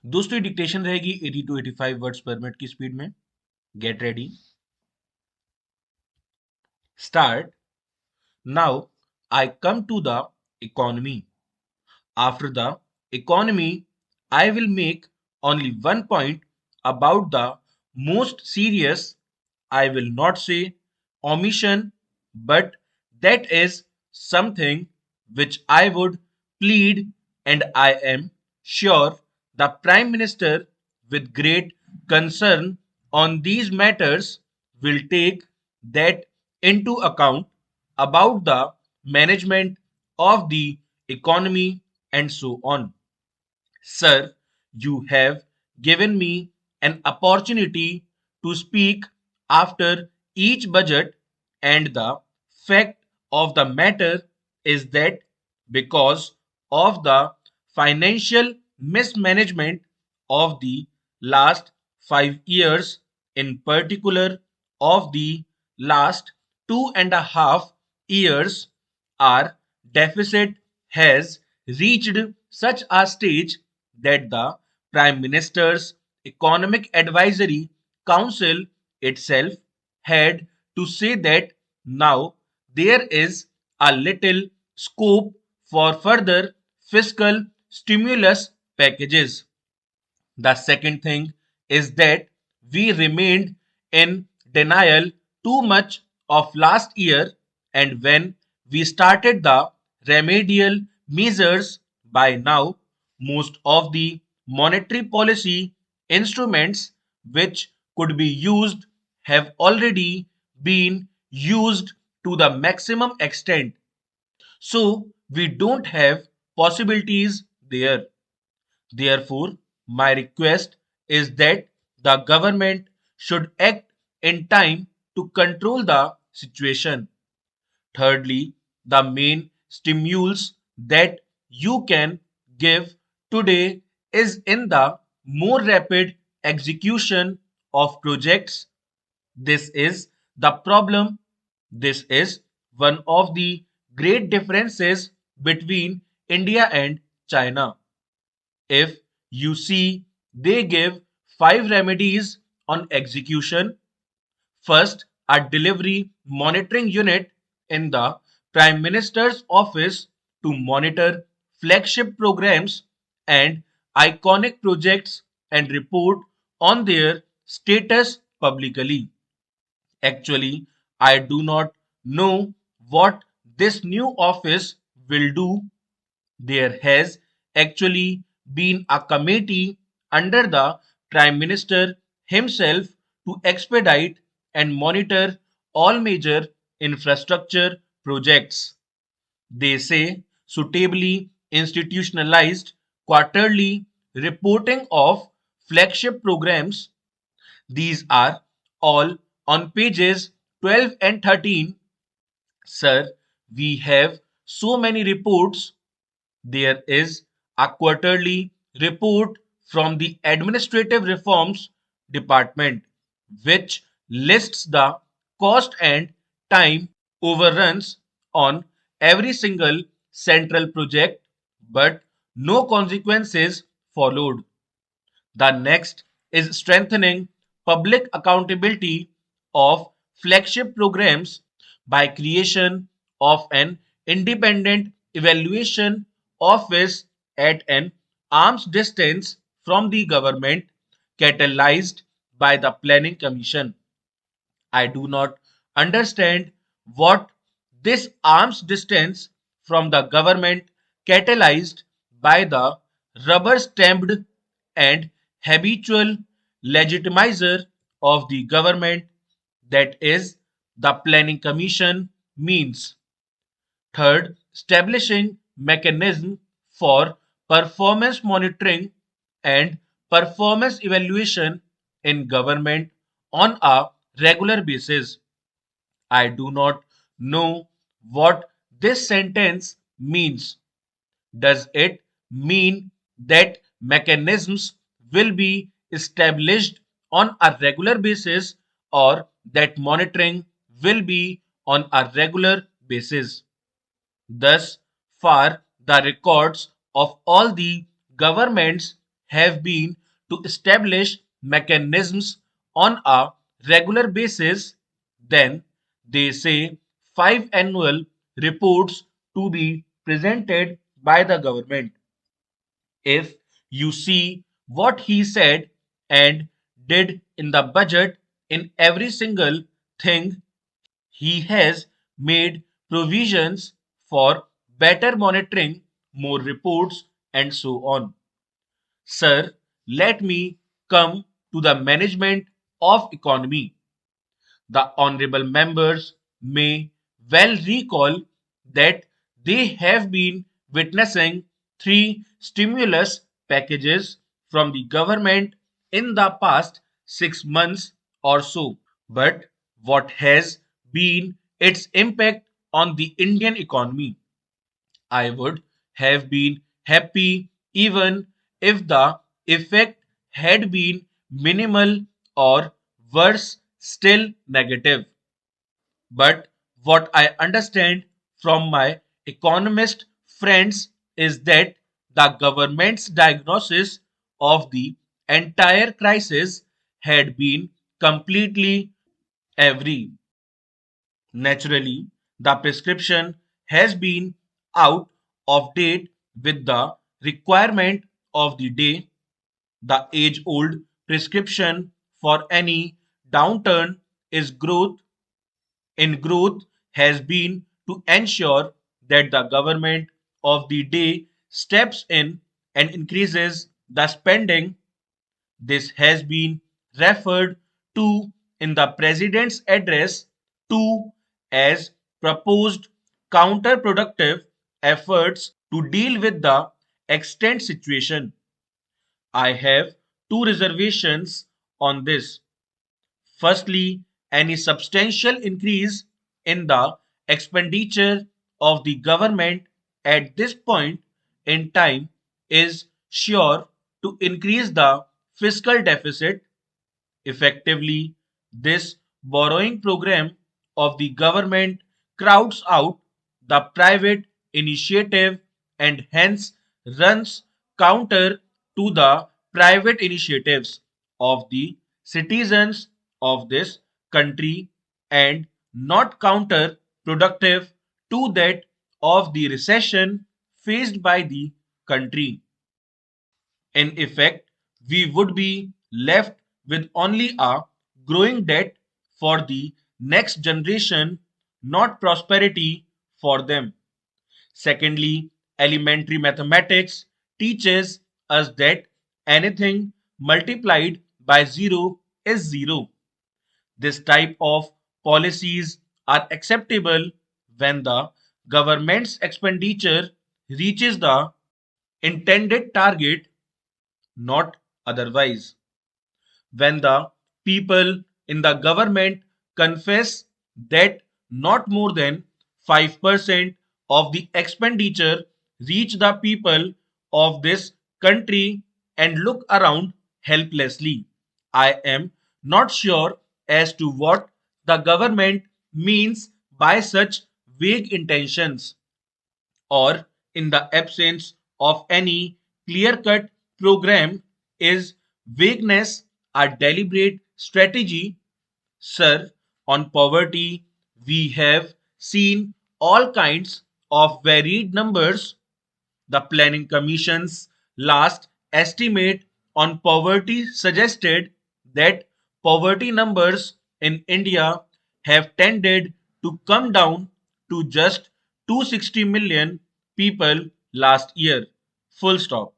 दोस्तों डिक्टेशन रहेगी 80 to 85 words per minute की स्पीड में। Get ready, start. Now I come to the economy. After the economy, I will make only one point about the most serious, I will not say omission, but that is something which I would plead, and I am sure the Prime Minister, with great concern on these matters, will take that into account about the management of the economy and so on. Sir, you have given me an opportunity to speak after each budget, and the fact of the matter is that because of the financial mismanagement of the last 5 years, in particular of the last 2.5 years, our deficit has reached such a stage that the Prime Minister's Economic Advisory Council itself had to say that now there is a little scope for further fiscal stimulus packages. The second thing is that we remained in denial too much of last year, and when we started the remedial measures, by now most of the monetary policy instruments which could be used have already been used to the maximum extent. So we don't have possibilities there. Therefore, my request is that the government should act in time to control the situation. Thirdly, the main stimulus that you can give today is in the more rapid execution of projects. This is the problem. This is one of the great differences between India and China. If you see, they give five remedies on execution. First, a delivery monitoring unit in the Prime Minister's office to monitor flagship programs and iconic projects and report on their status publicly. Actually, I do not know what this new office will do. There has actually been a committee under the Prime Minister himself to expedite and monitor all major infrastructure projects. They say suitably institutionalized quarterly reporting of flagship programs. These are all on pages 12 and 13. Sir, we have so many reports. There is a quarterly report from the Administrative Reforms Department which lists the cost and time overruns on every single central project, but no consequences followed. The next is strengthening public accountability of flagship programs by creation of an independent evaluation office at an arm's distance from the government, catalyzed by the Planning Commission. I do not understand what this arm's distance from the government, catalyzed by the rubber stamped and habitual legitimizer of the government, that is, the Planning Commission, means. Third, establishing mechanism for performance monitoring and performance evaluation in government on a regular basis. I do not know what this sentence means. Does it mean that mechanisms will be established on a regular basis, or that monitoring will be on a regular basis? Thus far, the records of all the governments have been to establish mechanisms on a regular basis. Then they say 5 annual reports to be presented by the government. If you see what he said and did in the budget, in every single thing, he has made provisions for better monitoring, more reports, and so on. Sir, let me come to the management of economy. The honorable members may well recall that they have been witnessing three stimulus packages from the government in the past 6 months or so. But what has been its impact on the Indian economy? I would have been happy even if the effect had been minimal or worse still negative. But what I understand from my economist friends is that the government's diagnosis of the entire crisis had been completely every. Naturally, the prescription has been out of date with the requirement of the day. The age old prescription for any downturn is growth in growth has been to ensure that the government of the day steps in and increases the spending. This has been referred to in the president's address to as proposed counterproductive efforts to deal with the extent situation. I have two reservations on this. Firstly, any substantial increase in the expenditure of the government at this point in time is sure to increase the fiscal deficit. Effectively, this borrowing program of the government crowds out the private initiative and hence runs counter to the private initiatives of the citizens of this country and not counterproductive to that of the recession faced by the country. In effect, we would be left with only a growing debt for the next generation, not prosperity for them. Secondly, elementary mathematics teaches us that anything multiplied by 0 is 0. This type of policies are acceptable when the government's expenditure reaches the intended target, not otherwise. When the people in the government confess that not more than 5% of the expenditure reach the people of this country and look around helplessly. I am not sure as to what the government means by such vague intentions, or in the absence of any clear cut program, is vagueness a deliberate strategy? Sir, on poverty, we have seen all kinds of varied numbers. The Planning Commission's last estimate on poverty suggested that poverty numbers in India have tended to come down to just 260 million people last year. Full stop.